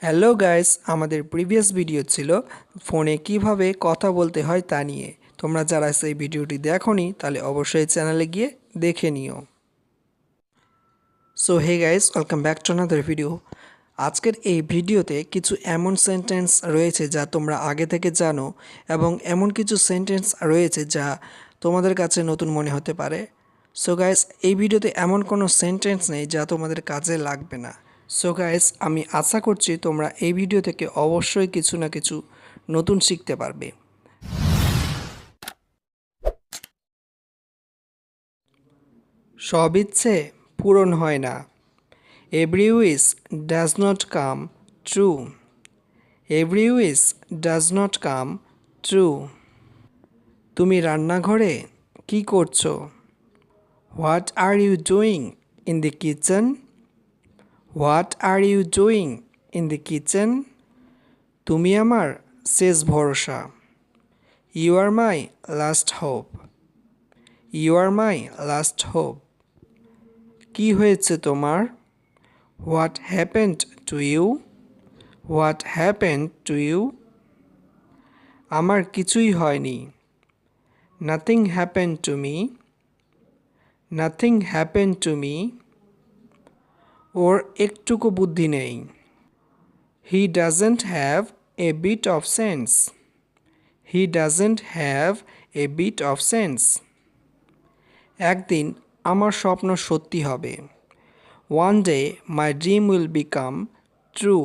Hello guys, আমাদের previous video ছিল ফোনে কিভাবে কথা বলতে হয় তা নিয়ে। তোমরা যারা সেই ভিডিওটি দেখোনি তাহলে অবশ্যই চ্যানেলে গিয়ে দেখে নিও। So hey guys, welcome back to another video. আজকের এই ভিডিওতে কিছু এমন সেন্টেন্স রয়েছে যা তোমরা আগে থেকে জানো এবং এমন কিছু সেন্টেন্স রয়েছে যা তোমাদের কাছে নতুন মনে হতে পারে। সো গাইস, এই ভিডিওতে এমন কোনো সেন্টেন্স নেই যা তোমাদের কাজে লাগবে না। সো গাইস, আমি আশা করছি তোমরা এই ভিডিও থেকে অবশ্যই কিছু না কিছু নতুন শিখতে পারবে। সব ইচ্ছে পূরণ হয় না। Every wish does not come true. Every wish does not come true. তুমি রান্নাঘরে কি করছো? What are you doing in the kitchen? What are you doing in the kitchen? তুমি আমার শেষ ভরসা। You are my last hope. You are my last hope. কি হয়েছে তোমার? What happened to you? What happened to you? আমার কিছুই হয়নি। Nothing happened to me. Nothing happened to me. ওর একটুকু বুদ্ধি নেই। He doesn't have a bit of sense. He doesn't have a bit of sense. একদিন আমার স্বপ্ন সত্যি হবে। One day my dream will become true.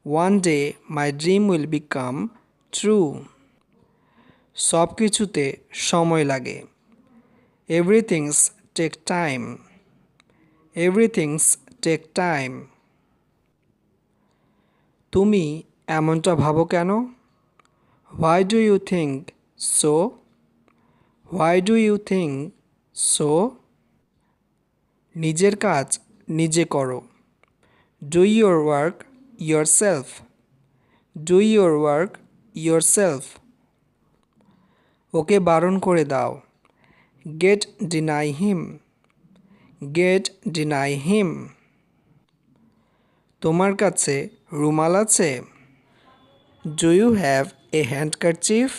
One day my dream will become true. সব কিছুতে সময় লাগে। Everything's take time. Everything's take time. তুমি এমনটা ভাবো কেন? Why do you think so? Why do you think so? নিজের কাজ নিজে করো। Do your work yourself. Do your work yourself. ওকে বারণ করে দাও। Get deny him. Get deny him. তোমার কাছে রুমাল আছে? Do you have a handkerchief?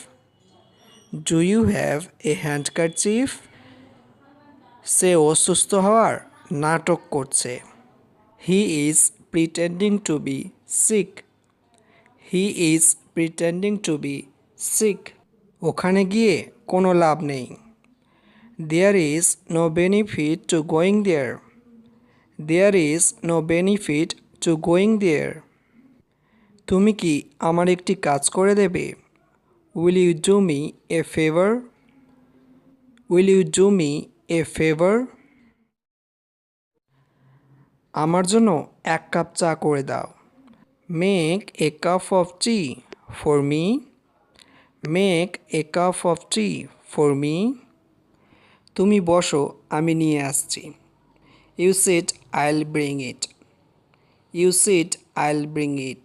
Do you have a handkerchief? সে অসুস্থ হওয়ার নাটক করছে। He is pretending to be sick. He is pretending to be sick. ওখানে গিয়ে কোনো লাভ নেই। There is no benefit to going there. There is no benefit to going there. তুমি কি আমার একটি কাজ করে দেবে? Will you do me a favour? Will you do me a favour? আমার জন্য এক কাপ চা করে দাও। Make a cup of tea for me. Make a cup of tea for me. তুমি বসো, আমি নিয়ে আসছি। You sit, I'll bring it. You sit, I'll bring it.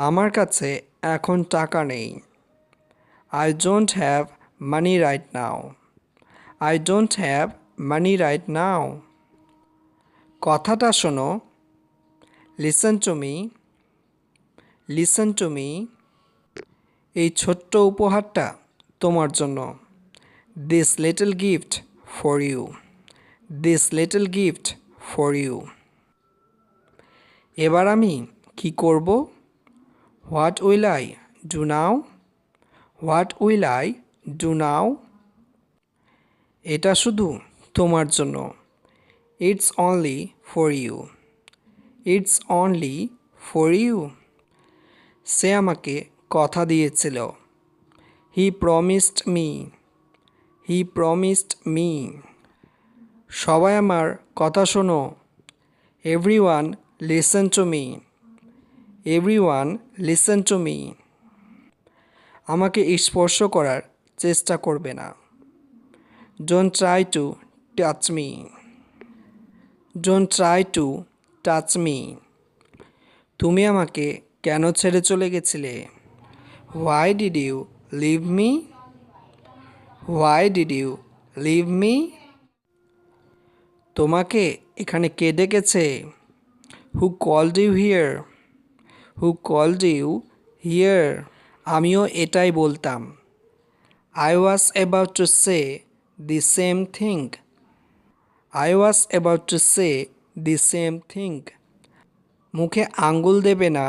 আমার কাছে এখন টাকা নেই। I don't have money right now. I don't have money right now. কথাটা শোনো। Listen to me. Listen to me. এই ছোট্ট উপহারটা তোমার জন্য। This little gift for you. This little gift for you. এবার আমি কি করব? What will I do now? What will I do now? এটা শুধু তোমার জন্য। It's only for you. It's only for you. সে আমাকে কথা দিয়েছিল। He promised me. He promised me. সবাই আমার কথা শোনো। Everyone listen to me. Everyone listen to me. আমাকে স্পর্শ করার চেষ্টা করবে না। Don't try to touch me. Don't try to touch me. তুমি আমাকে কেন ছেড়ে চলে গেছিলে? Why did you leave me? Why did you leave me? তোমাকে এখানে কে ডেকেছে? Who called you here? Who called you here? আমিও এটাই বলতাম। I was about to say the same thing. I was about to say the same thing. মুখে আঙ্গুল দেবে না,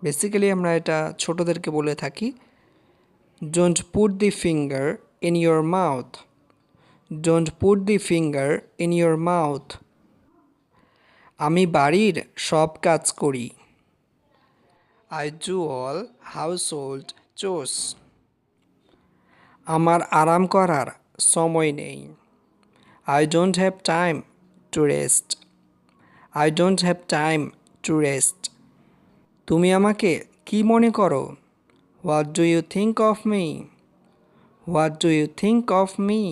বেসিক্যালি আমরা এটা ছোটদেরকে বলে থাকি। Don't put the finger in your mouth. Don't put the finger in your mouth. আমি বাড়ির সব কাজ করি। I do all household chores. আমার আরাম করার সময় নেই। I don't have time to rest. I don't have time to rest. তুমি আমাকে কি মনে করো? What do you think of me? What do you think of me?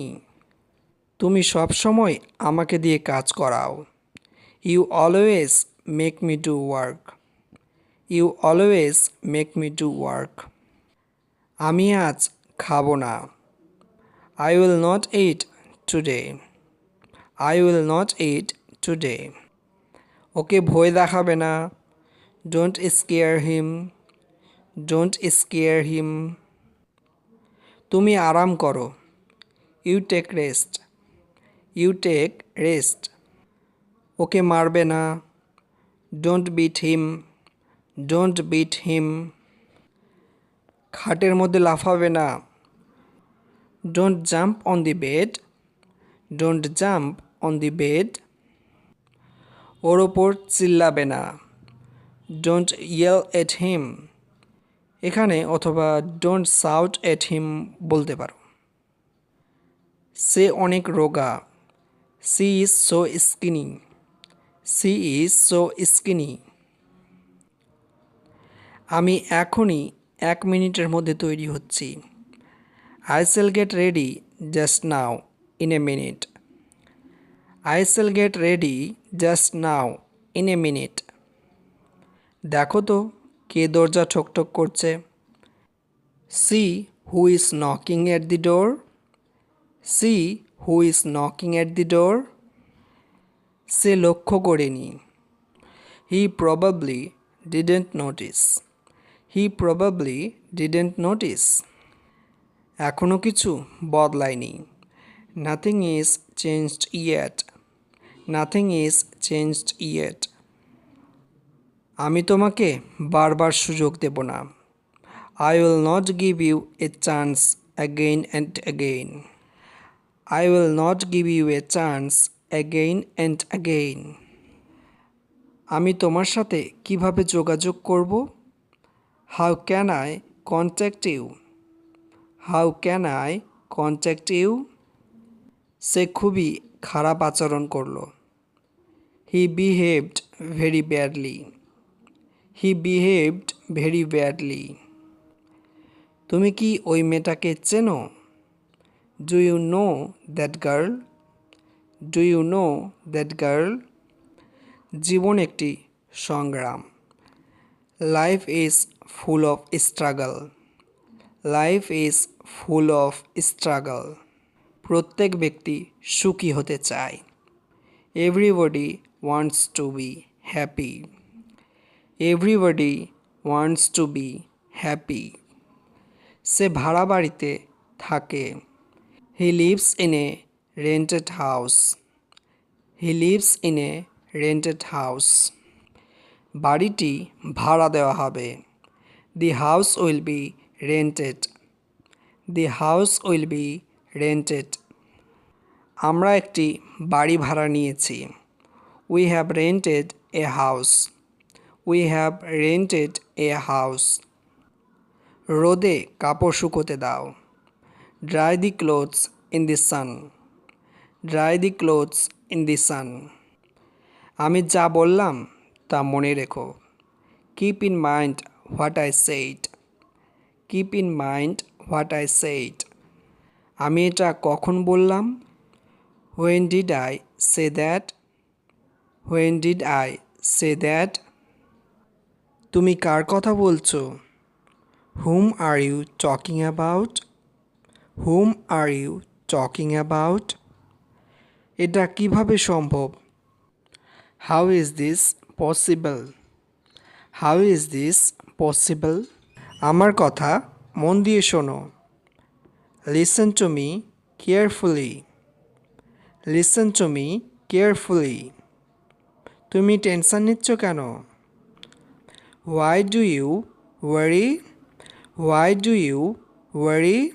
তুমি সব সময় আমাকে দিয়ে কাজ করাও। You always make me do work. You always make me do work. আমি আজ খাবো না। I will not eat today. I will not eat today. ওকে ভয় দেখাবে না। Don't scare him. Don't scare him. তুমি আরাম করো। You take rest. You take rest. ওকে মারবে না। Don't beat him. Don't beat him. খাটের মধ্যে লাফাবে না। Don't jump on the bed. Don't jump on the bed. ওর ওপর চিল্লাবে না। Don't yell at him. এখানে অথবা don't shout at him বলতে পারো। সে অনেক রোগা। She is so skinny. She is so skinny. আমি এখনই 1 মিনিটের মধ্যে তৈরি হচ্ছি। I shall get ready just now in a minute. I shall get ready just now in a minute. দেখো তো কে দরজা ঠকঠক করছে। See who is knocking at the door. See who is knocking at the door. সে লক্ষ্য করেনি। He probably didn't notice. He probably didn't notice. এখনো কিছু বদলায়নি। Nothing is changed yet. Nothing is changed yet. আমি তোমাকে বারবার সুযোগ দেব না। I will not give you a chance again and again. I will not give you a chance again and again. আমি তোমার সাথে কিভাবে যোগাযোগ করব? How can I contact you? How can I contact you? সে খুবই খারাপ আচরণ করলো। He behaved very badly. He behaved very badly. তুমি কি ওই মেয়েটাকে চেনো? Do you know that girl? Do you know that girl? জীবন একটি সংগ্রাম। Life is full of struggle. Life is full of struggle. প্রত্যেক ব্যক্তি সুখী হতে চায়। Everybody wants to be happy. Everybody wants to be happy. সে ভাড়া বাড়িতে থাকে। He lives in a rented house. He lives in a rented house. বাড়িটি ভাড়া দেওয়া হবে। The house will be rented. The house will be rented. আমরা একটি বাড়ি ভাড়া নিয়েছি। We have rented a house. We have rented a house. রোদে কাপড় শুকোতে দাও। Dry the clothes in the sun. Dry the clothes in the sun. আমি যা বললাম তা মনে রেখো। Keep in mind what I said. Keep in mind what I said. আমি এটা কখন বললাম? When did I say that? When did I say that? তুমি কার কথা বলছো? Whom are you talking about? Whom are you talking about? এটা কিভাবে সম্ভব? How is this possible? How is this possible? আমার কথা মন দিয়ে শোনো। Listen to me carefully. Listen to me carefully. তুমি টেনশন নিচ্ছ কেন? Why do you worry? Why do you worry?